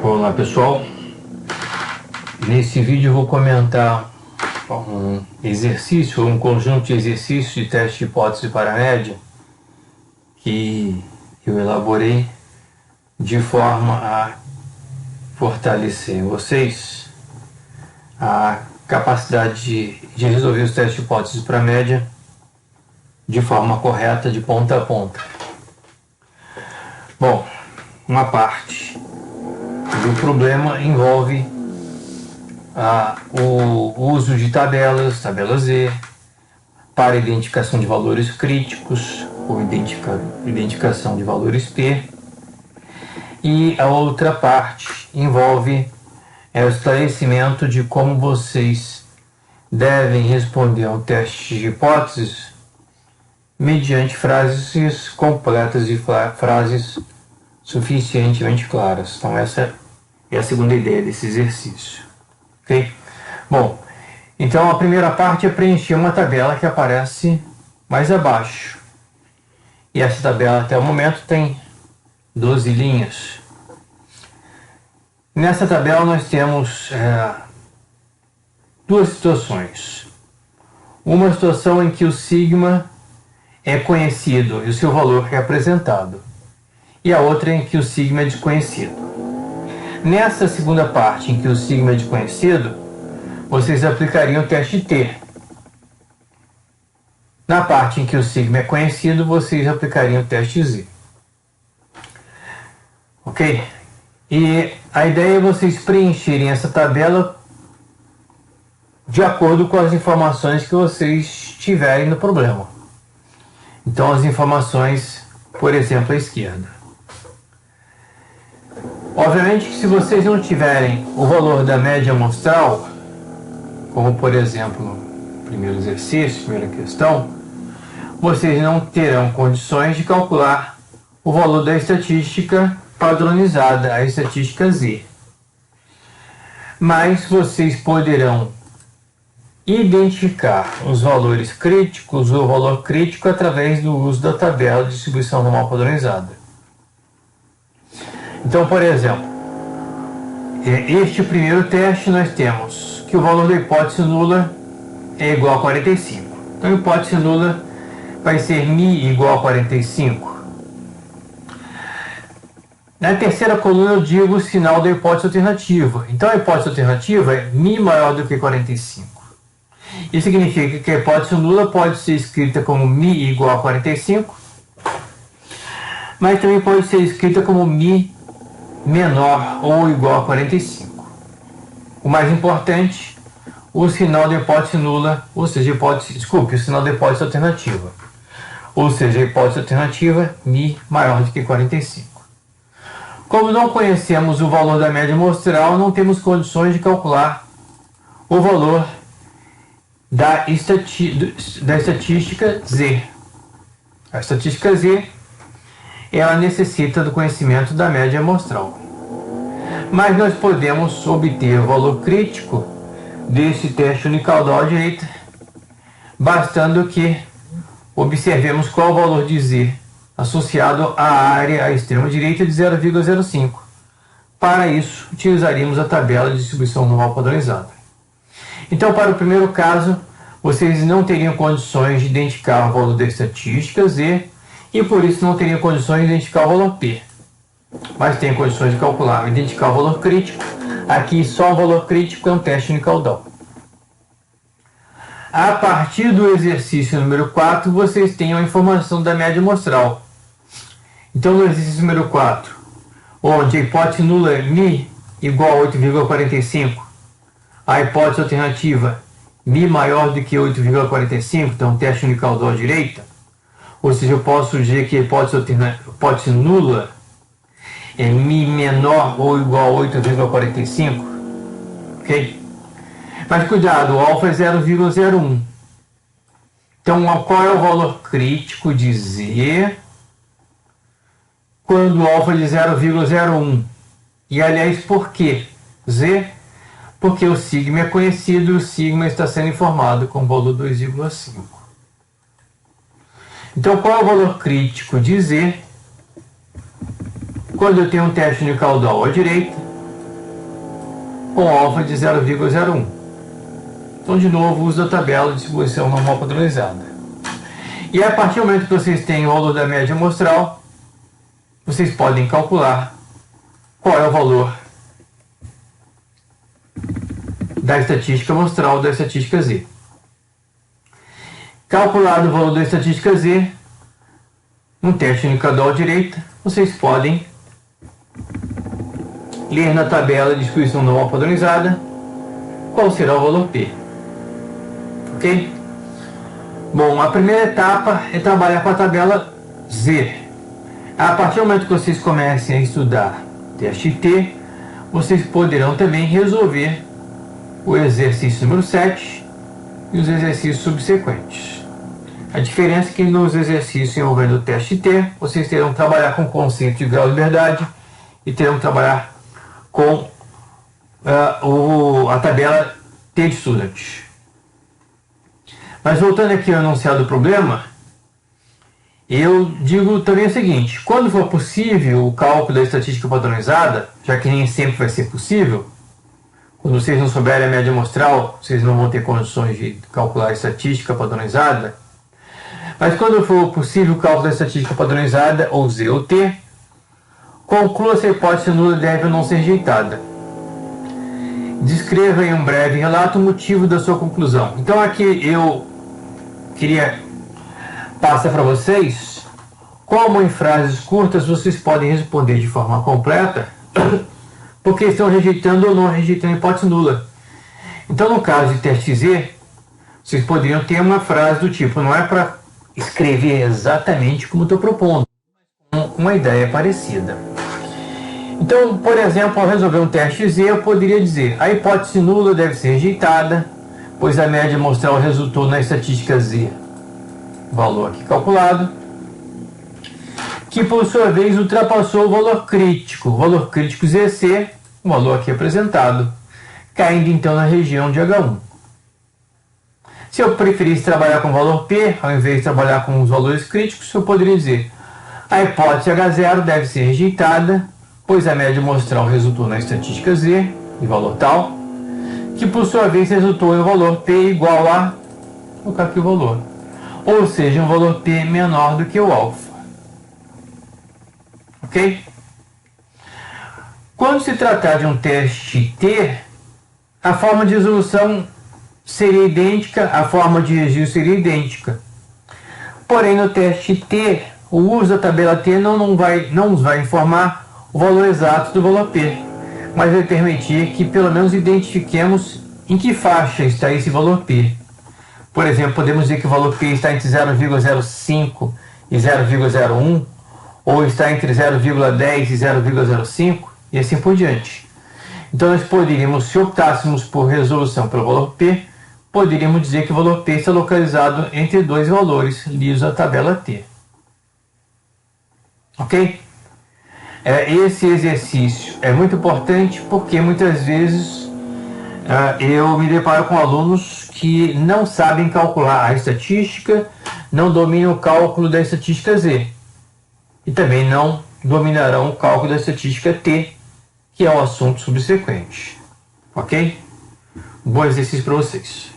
Olá pessoal, nesse vídeo eu vou comentar um exercício, um conjunto de exercícios de teste de hipótese para a média que eu elaborei de forma a fortalecer em vocês a capacidade de resolver os testes de hipótese para a média de forma correta, de ponta a ponta. Bom, uma parte do problema envolve o uso de tabelas Z, para identificação de valores críticos ou identificação de valores P. E a outra parte envolve o esclarecimento de como vocês devem responder ao teste de hipóteses mediante frases completas e frases suficientemente claras. Então essa é a segunda ideia desse exercício. Ok? Bom, então a primeira parte é preencher uma tabela que aparece mais abaixo. E essa tabela até o momento tem 12 linhas. Nessa tabela nós temos duas situações. Uma situação em que o sigma é conhecido e o seu valor é apresentado. E a outra em que o sigma é desconhecido. Nessa segunda parte, em que o sigma é desconhecido, vocês aplicariam o teste T. Na parte em que o sigma é conhecido, vocês aplicariam o teste Z. Ok? E a ideia é vocês preencherem essa tabela de acordo com as informações que vocês tiverem no problema. Então, as informações, por exemplo, à esquerda. Obviamente que se vocês não tiverem o valor da média amostral, como por exemplo no primeiro exercício, primeira questão, vocês não terão condições de calcular o valor da estatística padronizada, a estatística Z. Mas vocês poderão identificar os valores críticos ou o valor crítico através do uso da tabela de distribuição normal padronizada. Então, por exemplo, este primeiro teste nós temos que o valor da hipótese nula é igual a 45. Então, a hipótese nula vai ser μ igual a 45. Na terceira coluna eu digo o sinal da hipótese alternativa. Então, a hipótese alternativa é μ maior do que 45. Isso significa que a hipótese nula pode ser escrita como μ igual a 45, mas também pode ser escrita como μ menor ou igual a 45. O mais importante, o sinal da hipótese nula, ou seja, o sinal da hipótese alternativa. Ou seja, a hipótese alternativa, μ maior do que 45. Como não conhecemos o valor da média amostral, não temos condições de calcular o valor da estatística Z. A estatística Z ela necessita do conhecimento da média amostral. Mas nós podemos obter o valor crítico desse teste unicaudal à direita, bastando que observemos qual o valor de Z associado à área à extrema direita de 0,05. Para isso, utilizaríamos a tabela de distribuição normal padronizada. Então, para o primeiro caso, vocês não teriam condições de identificar o valor da estatística Z, e por isso não teria condições de identificar o valor P. Mas tem condições de calcular, identificar o valor crítico. Aqui só o valor crítico é um teste unicaudal. A partir do exercício número 4, vocês têm a informação da média amostral. Então no exercício número 4, onde a hipótese nula é μ igual a 8,45, a hipótese alternativa μ maior do que 8,45, então teste unicaudal à direita, ou seja, eu posso dizer que a hipótese nula é μ menor ou igual a 8,45. Ok? Mas cuidado, o alfa é 0,01. Então, qual é o valor crítico de Z quando o alfa é de 0,01? E, aliás, por que Z? Porque o sigma é conhecido e o sigma está sendo informado com o valor 2,5. Então, qual é o valor crítico de Z quando eu tenho um teste de caudal à direita, com alfa de 0,01. Então, de novo, uso a tabela de distribuição normal padronizada. E a partir do momento que vocês têm o valor da média amostral, vocês podem calcular qual é o valor da estatística amostral da estatística Z. Calculado o valor da estatística Z, no teste indicador à direita, vocês podem ler na tabela de distribuição normal padronizada qual será o valor P. Ok? Bom, a primeira etapa é trabalhar com a tabela Z. A partir do momento que vocês comecem a estudar teste T, vocês poderão também resolver o exercício número 7 e os exercícios subsequentes. A diferença é que nos exercícios envolvendo o teste T, vocês terão que trabalhar com o conceito de grau de liberdade e terão que trabalhar com a tabela T de student. Mas voltando aqui ao enunciado do problema, eu digo também o seguinte: quando for possível o cálculo da estatística padronizada, já que nem sempre vai ser possível, quando vocês não souberem a média amostral, vocês não vão ter condições de calcular a estatística padronizada, mas quando for possível o cálculo da estatística padronizada, ou Z ou T, conclua se a hipótese nula deve ou não ser rejeitada. Descreva em um breve relato o motivo da sua conclusão. Então aqui eu queria passar para vocês como em frases curtas vocês podem responder de forma completa porque estão rejeitando ou não rejeitando a hipótese nula. Então no caso de teste Z, vocês poderiam ter uma frase do tipo, não é para escrever exatamente como estou propondo, mas com uma ideia parecida. Então, por exemplo, ao resolver um teste Z, eu poderia dizer: a hipótese nula deve ser rejeitada, pois a média amostral resultou na estatística Z, valor aqui calculado, que por sua vez ultrapassou o valor crítico ZC, o valor aqui apresentado, caindo então na região de H1. Se eu preferisse trabalhar com o valor P, ao invés de trabalhar com os valores críticos, eu poderia dizer: a hipótese H0 deve ser rejeitada, pois a média amostral resultou na estatística Z, de valor tal, que por sua vez resultou em um valor P igual a, vou colocar aqui o valor, ou seja, um valor P menor do que o alfa. Ok? Quando se tratar de um teste T, a forma de resolução seria idêntica, a forma de registro seria idêntica. Porém, no teste T, o uso da tabela T não nos vai informar o valor exato do valor P, mas vai permitir que pelo menos identifiquemos em que faixa está esse valor P. Por exemplo, podemos dizer que o valor P está entre 0,05 e 0,01, ou está entre 0,10 e 0,05, e assim por diante. Então nós poderíamos, se optássemos por resolução pelo valor P, poderíamos dizer que o valor P está localizado entre dois valores lisos à tabela T. Ok? Esse exercício é muito importante porque muitas vezes eu me deparo com alunos que não sabem calcular a estatística, não dominam o cálculo da estatística Z e também não dominarão o cálculo da estatística T, que é o assunto subsequente. Ok? Um bom exercício para vocês.